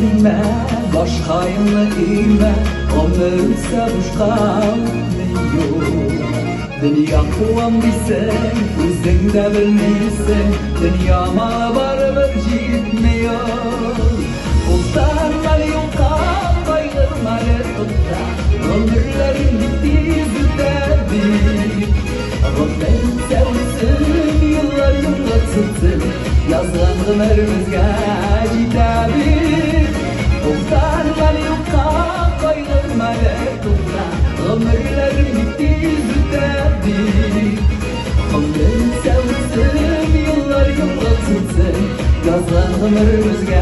deme, başkayını ime, ömürse buşkan yok. Dünya kuvam bilsen, özünde bilmeysen, dünyama barbar gitmiyor. Uzanmalı yolda, bayılmalı tutsa, ömürlerin bitti züddedir. Rabbim sevsin, yıllar yıllatılsın, yazgan ömrümüzge gidebilir. Uzanmalı yolda, bayılmalı tutsa, ömürlerin bitti züddedir. Rabbim sevsin, yıllar yıllatılsın, yazgan ömrümüzge